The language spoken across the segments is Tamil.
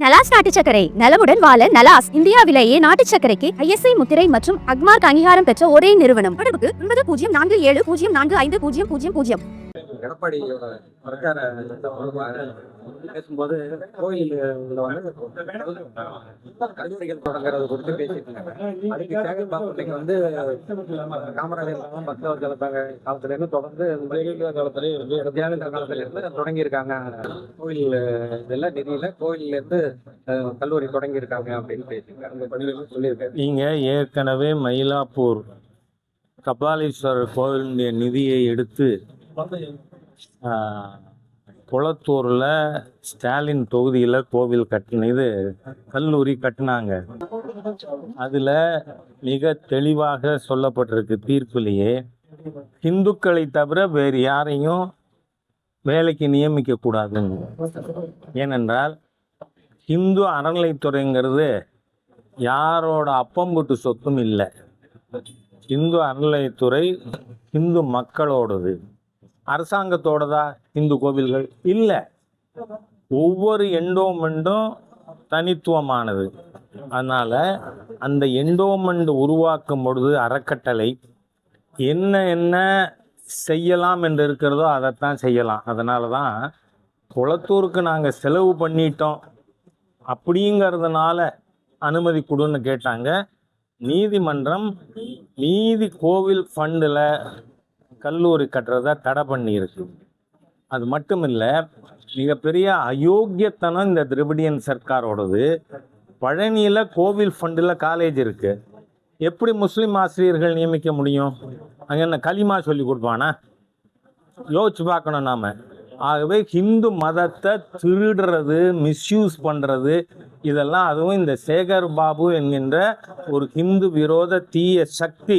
நலாஸ் நாட்டு சர்க்கரை நலமுடன் வாழ நலாஸ் இந்தியாவிலேயே நாட்டு சர்க்கரைக்கு ISI முத்திரை மற்றும் அக்மார்க் அங்கீகாரம் பெற்ற ஒரே நிறுவனம். தொடர்புக்கு 9047050000. எடப்பாடியோட பிரச்சார பேசும்போது கோயிலில் வந்து கல்லூரிகள் தொடங்குறது குறித்து பேசிட்டு இருந்தாங்க. அதுக்கு சேகர்பாபு இன்னைக்கு வந்து காமராஜர் பக்தவர்கள் காலத்துல இருந்து தொடர்ந்து ஜெயலலிதா காலத்துல இருந்து தொடங்கியிருக்காங்க. கோயில் இதெல்லாம் நிதியில கோயில்ல இருந்து கல்லூரி தொடங்கியிருக்காங்க அப்படின்னு பேசியிருக்காங்க. சொல்லியிருக்காரு. நீங்க ஏற்கனவே மயிலாப்பூர் கபாலீஸ்வரர் கோவிலுடைய நிதியை எடுத்து குளத்தூரில் ஸ்டாலின் தொகுதியில் கோவில் இது கல்லூரி கட்டினாங்க. அதில் மிக தெளிவாக சொல்லப்பட்டிருக்கு தீர்ப்பிலேயே, இந்துக்களை தவிர வேறு யாரையும் வேலைக்கு நியமிக்கக்கூடாதுன்னு. ஏனென்றால் இந்து அறநிலைத்துறைங்கிறது யாரோட அப்பம்புட்டு சொத்தும் இல்லை. இந்து அறநிலைத்துறை இந்து மக்களோடது. அரசாங்கத்தோடதா இந்து கோவில்கள் இல்லை. ஒவ்வொரு எண்டோமெண்டும் தனித்துவமானது. அதனால் அந்த எண்டோமெண்ட் உருவாக்கும் பொழுது அறக்கட்டளை என்ன செய்யலாம் என்று இருக்கிறதோ அதைத்தான் செய்யலாம். அதனால தான் குளத்தூருக்கு நாங்கள் செலவு பண்ணிட்டோம் அப்படிங்கிறதுனால அனுமதி கொடுன்னு கேட்டாங்க. நீதிமன்றம் மீதி கோவில் ஃபண்டில் கல்லூரி கட்டுறதை தடை பண்ணியிருக்கு. அது மட்டும் இல்லை, மிகப்பெரிய அயோக்கியத்தனம் இந்த திராவிடியன் சர்க்காரோடது. பழனியில் கோவில் ஃபண்டில் காலேஜ் இருக்குது. எப்படி முஸ்லீம் ஆசிரியர்கள் நியமிக்க முடியும்? அங்கே என்ன களிமா சொல்லி கொடுப்பானா? யோசிச்சு பார்க்கணும் நாம். ஆகவே ஹிந்து மதத்தை திருடுறது, மிஸ்யூஸ் பண்ணுறது, இதெல்லாம் அதுவும் இந்த சேகர் பாபு என்கின்ற ஒரு ஹிந்து விரோத தீய சக்தி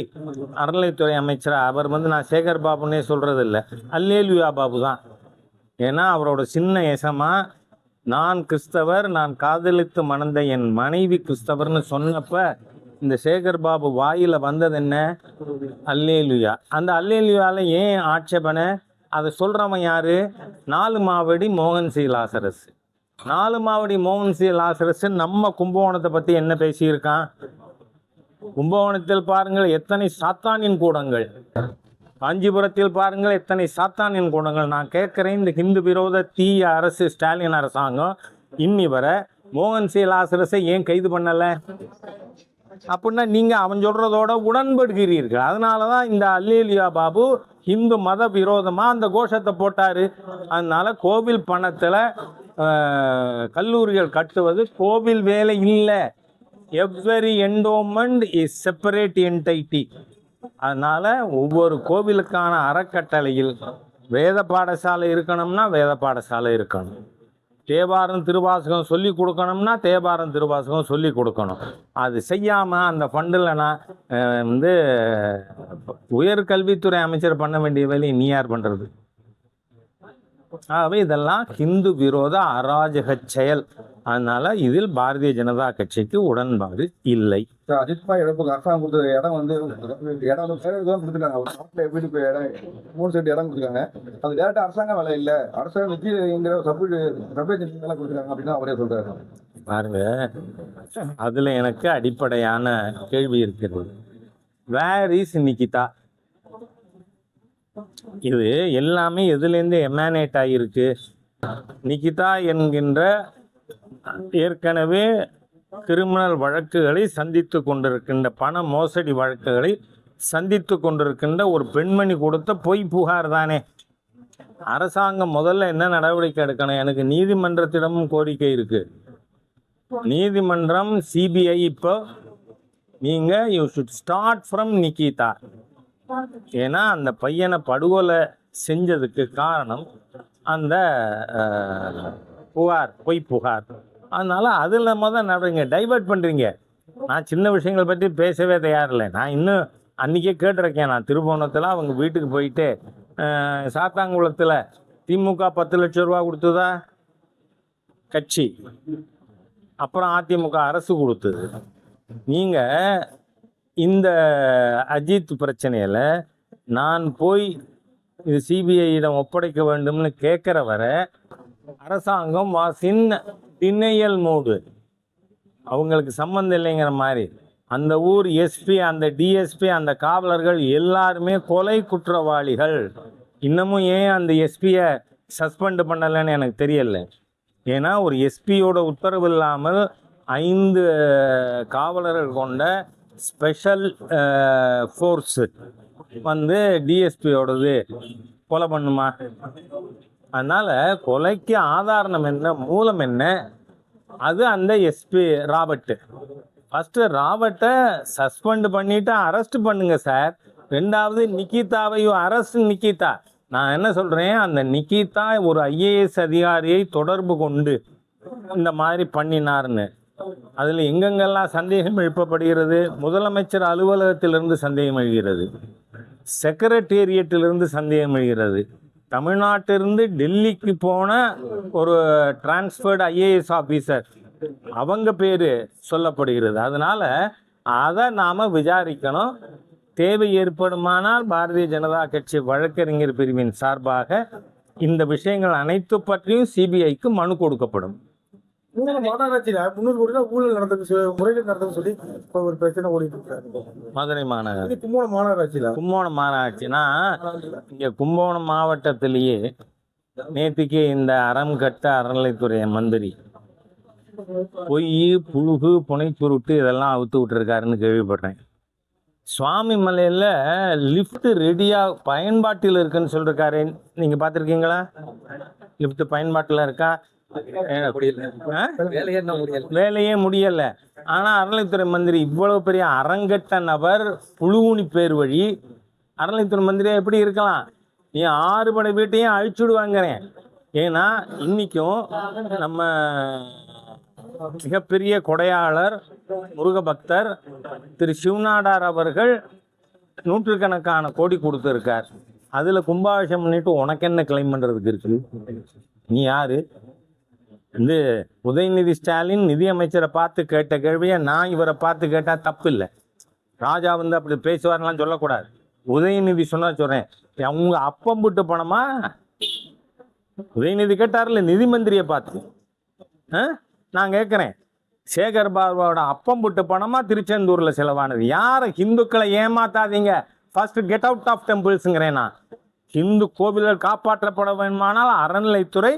அறநிலைத்துறை அமைச்சர். அவர் நான் சேகர் பாபுன்னே சொல்கிறது இல்லை, அல்லேலுயா பாபு தான். ஏன்னா அவரோட சின்ன எசமா நான் கிறிஸ்தவர், நான் காதலித்து மணந்த என் மனைவி கிறிஸ்தவர்னு சொன்னப்ப இந்த சேகர் பாபு வாயில் வந்தது என்ன? அல்லேலுயா. அந்த அல்லேலுயாவில் ஏன் ஆட்சேபனை? அதை சொல்கிறவன் யார்? 4 மாவடி மோகன் சி லாசரஸ். 4 மாவடி மோகன் சி லாசரஸ் நம்ம கும்பகோணத்தை பற்றி என்ன பேசியிருக்கான்? கும்பகோணத்தில் பாருங்கள் எத்தனை சாத்தானின் கூடங்கள், காஞ்சிபுரத்தில் பாருங்கள் எத்தனை சாத்தானின் கூடங்கள். நான் கேட்குறேன், இந்த ஹிந்து விரோத தீய அரசு ஸ்டாலின் அரசாங்கம் இன்னி வர மோகன் சி லாசரஸை ஏன் கைது பண்ணலை? அப்படின்னா நீங்கள் அவன் சொல்கிறதோட உடன்படுகிறீர்கள். அதனால தான் இந்த அல்லேலியா பாபு இந்து மத விரோதமாக அந்த கோஷத்தை போட்டார். அதனால் கோவில் பணத்தில் கல்லூரிகள் கட்டுவது கோவில் வேலை இல்லை. Every endowment is separate entity. அதனால் ஒவ்வொரு கோவிலுக்கான அறக்கட்டளையில் வேத பாடசாலை இருக்கணும்னா வேத பாடசாலை இருக்கணும். தேவாரம் திருவாசகம் சொல்லி கொடுக்கணும்னா தேவாரம் திருவாசகம் சொல்லி கொடுக்கணும். அது செய்யாமல் அந்த ஃபண்டில் நான் உயர்கல்வித்துறை அமைச்சர் பண்ண வேண்டிய வேலையை நீ யார் பண்ணுறது? ஆகவே இதெல்லாம் ஹிந்து விரோத அராஜக செயல். அதனால இதில் பாரதிய ஜனதா கட்சிக்கு உடன்பாடு இல்லை. அஜித்பா எடுப்புக்கு அரசாங்கம் கொடுத்த இடம் இடம் கொடுத்துருக்காங்க. வீட்டுக்கு இடம் 3 சென்ட் இடம் கொடுத்துருக்காங்க. அது டேரக்டா அரசாங்கம் வேலை இல்லை, அரசாங்கம் நிதிங்கிற சப்ஜெக்ட் கொடுத்துருக்காங்க அப்படின்னு அவரே சொல்றாரு. பாருங்க, அதுல எனக்கு அடிப்படையான கேள்வி இருக்கிறது. Where is Nikita? இது எல்லாமே எதுலேருந்து எமானேட் ஆகியிருக்கு? நிகிதா என்கின்ற ஏற்கனவே கிரிமினல் வழக்குகளை சந்தித்து கொண்டிருக்கின்ற, பண மோசடி வழக்குகளை சந்தித்து கொண்டிருக்கின்ற ஒரு பெண்மணி கொடுத்த பொய் புகார் தானே. அரசாங்கம் முதல்ல என்ன நடவடிக்கை எடுக்கணும்? எனக்கு நீதிமன்றத்திடமும் கோரிக்கை இருக்கு. நீதிமன்றம் சிபிஐ இப்போ நீங்கள் you should start from Nikita. ஏன்னா அந்த பையனை படுகொலை செஞ்சதுக்கு காரணம் அந்த புகார், பொய் புகார். அதனால் அதில் நடவடிக்கை டைவர்ட் பண்ணுறீங்க. நான் சின்ன விஷயங்களை பற்றி பேசவே தயாரில்லை. நான் இன்னும் அன்றைக்கே கேட்டிருக்கேன். நான் திருபுவனத்தில் அவங்க வீட்டுக்கு போயிட்டு, சாத்தாங்குளத்தில் திமுக 10 லட்சம் ரூபா கொடுத்ததா கட்சி, அப்புறம் அதிமுக அரசு கொடுத்தது. நீங்கள் இந்த அஜித் பிரச்சனையில் நான் போய் இது சிபிஐயிடம் ஒப்படைக்க வேண்டும்னு கேட்குற வரை அரசாங்கம் வாஸ் இன் டினையல் மூடு, அவங்களுக்கு சம்மந்தம் இல்லைங்கிற மாதிரி. அந்த ஊர் எஸ்பி, அந்த டிஎஸ்பி, அந்த காவலர்கள் எல்லாருமே கொலை குற்றவாளிகள். இன்னமும் ஏன் அந்த எஸ்பியை சஸ்பெண்ட் பண்ணலைன்னு எனக்கு தெரியல. ஏன்னா ஒரு எஸ்பியோட உத்தரவு இல்லாமல் 5 காவலர்கள் கொண்ட ஸ்பெஷல் ஃபோர்ஸு வந்து டிஎஸ்பியோடது கொலை பண்ணுமா? அதனால் கொலைக்கு ஆதாரம் என்ன, மூலம் என்ன? அது அந்த எஸ்பி ராபர்ட்டு. ஃபஸ்ட்டு ராபர்ட்டை சஸ்பெண்ட் பண்ணிவிட்டு அரெஸ்ட் பண்ணுங்க சார். ரெண்டாவது நிக்கிதாவையும் அரெஸ்ட் நிக்கிதா. நான் என்ன சொல்கிறேன், அந்த நிக்கிதா ஒரு ஐஏஎஸ் அதிகாரியை தொடர்பு கொண்டு இந்த மாதிரி பண்ணினார்னு அதில் எங்கெங்கெல்லாம் சந்தேகம் எழுப்பப்படுகிறது? முதலமைச்சர் அலுவலகத்திலிருந்து சந்தேகம் எழுகிறது, செக்ரட்டேரியட்டிலிருந்து சந்தேகம் எழுகிறது, தமிழ்நாட்டிலிருந்து டெல்லிக்கு போன ஒரு டிரான்ஸ்ஃபர்டு ஐஏஎஸ் ஆஃபீஸர் அவங்க பேர் சொல்லப்படுகிறது. அதனால் அதை நாம் விசாரிக்கணும். தேவை ஏற்படுமானால் பாரதிய ஜனதா கட்சி வழக்கறிஞர் பிரிவின் சார்பாக இந்த விஷயங்கள் அனைத்து பற்றியும் சிபிஐக்கு மனு கொடுக்கப்படும். மாநகராட்சியில் 300 கோடி ரூபாய் ஊழல் நடந்தது, முறைகேடு நடந்ததுன்னு சொல்லி இப்போ ஒரு பிரச்சனை ஓடிட்டு இருக்காரு மதுரை மாநகர். கும்பகோணம் மாநகராட்சியில். கும்பகோணம் மாநகராட்சினா இங்கே கும்பகோணம் மாவட்டத்திலேயே நேற்றுக்கு இந்த அறம் கட்ட அறநிலைத்துறை மந்திரி பொய், புழுகு, புனைச்சுருட்டு இதெல்லாம் அவுத்து விட்டுருக்காருன்னு கேள்விப்பட்டேன். சுவாமி மலையில் லிஃப்ட் ரெடியாக பயன்பாட்டில் இருக்குன்னு சொல்லிருக்காரு. நீங்கள் பார்த்துருக்கீங்களா? லிஃப்ட் பயன்பாட்டில் இருக்கா? வேலையே முடியலை. ஆனால் அறநிலைத்துறை மந்திரி இவ்வளோ பெரிய அரங்கட்ட நபர் புழுவுனி பேர் வழி அறநிலைத்துறை மந்திரியாக எப்படி இருக்கலாம்? ஏன் 6 படை வீட்டையும் அழிச்சுடுவாங்கிறேன். ஏன்னா இன்றைக்கும் நம்ம மிகப்பெரிய கொடையாளர் முருக பக்தர் திரு சிவநாடார் அவர்கள் நூற்றுக்கணக்கான கோடி கொடுத்துருக்கார். அதில் கும்பாபிஷேகம் பண்ணிட்டு உனக்கு என்ன கிளைம் பண்ணுறதுக்கு இருக்குது? நீ யார்? வந்து உதயநிதி ஸ்டாலின் நிதியமைச்சரை பார்த்து கேட்ட கேள்வியை நான் இவரை பார்த்து கேட்டால் தப்பு இல்லை. ராஜா வந்து அப்படி பேசுவார்லாம் சொல்லக்கூடாது. உதயநிதி சொன்னா சொல்கிறேன், அவங்க அப்பம் போட்டு பணமா? உதயநிதி கேட்டார்ல நிதி மந்திரியை பார்த்து. நான் கேட்குறேன், சேகர் பாபுவோட அப்பம் போட்டு பணமா திருச்செந்தூரில் செலவானது? யாரை? ஹிந்துக்களை ஏமாத்தாதீங்க. ஃபர்ஸ்ட் கெட் அவுட் ஆஃப் டெம்பிள்ஸுங்கிறேன் நான். ஹிந்து கோவில்கள் காப்பாற்றப்பட வேண்டுமானால் அறநிலைத்துறை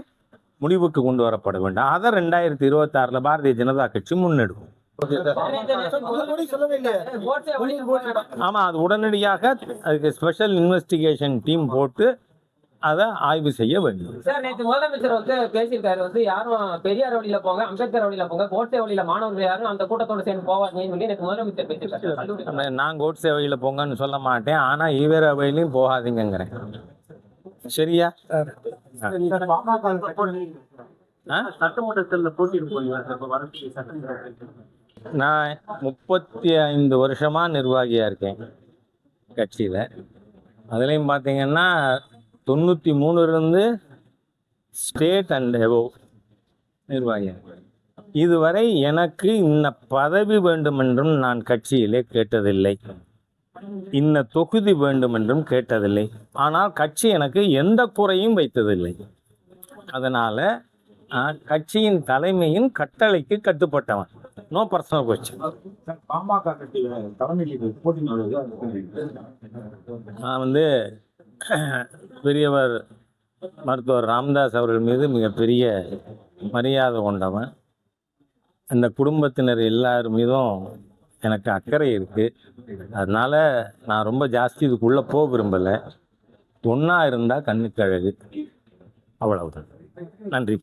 முடிவுக்கு கொண்டு வரப்பட வேண்டும். அதை 2026 பாரதிய ஜனதா கட்சி முன்னெடுக்கும். ஆமாம், அது உடனடியாக அதுக்கு ஸ்பெஷல் இன்வெஸ்டிகேஷன் டீம் போட்டு அதை ஆய்வு செய்ய வேண்டும். சார், நேற்று முதலமைச்சர் வந்து பேசியிருக்காரு, வந்து யாரும் பெரியார் வழியில போங்க, அம்பேத்கர் வழியில போங்க, கோட்சே வழியில மாணவர்கள் யாரும் அந்த கூட்டத்தோடு சேர்ந்து போவாங்கன்னு சொல்லி நேற்று முதலமைச்சர் பேசியிருக்காரு. நான் கோட்சே வழியில போங்கன்னு சொல்ல மாட்டேன், ஆனா ஈவேரா வழியிலையும் போகாதீங்கிறேன். சரியா? நான் 35 வருஷமா நிர்வாகியா இருக்கேன் கட்சியில. அதுலேயும் பார்த்தீங்கன்னா 93 ஸ்டேட் அண்ட் எபோவ் நிர்வாகியாக. இதுவரை எனக்கு இன்ன பதவி வேண்டுமென்றும் நான் கட்சியிலே கேட்டதில்லை, இன்ன தொகுதி வேண்டுமென்றும் கேட்டதில்லை. ஆனால் கட்சி எனக்கு எந்த குறையும் வைத்ததில்லை. அதனால் கட்சியின் தலைமையின் கட்டளைக்கு கட்டுப்பட்டவன். No personal question. நான் வந்து பெரியவர் மருத்துவர் ராமதாஸ் அவர்கள் மீது மிகப்பெரிய மரியாதை கொண்டவன். அந்த குடும்பத்தினர் எல்லார் மீதும் எனக்கு அக்கறை இருக்குது. அதனால் நான் ரொம்ப ஜாஸ்தி இதுக்குள்ளே போக விரும்பலை. ஒன்றா இருந்தால் கண்ணுக்கு அழகு, அவ்வளவுதான். நன்றி.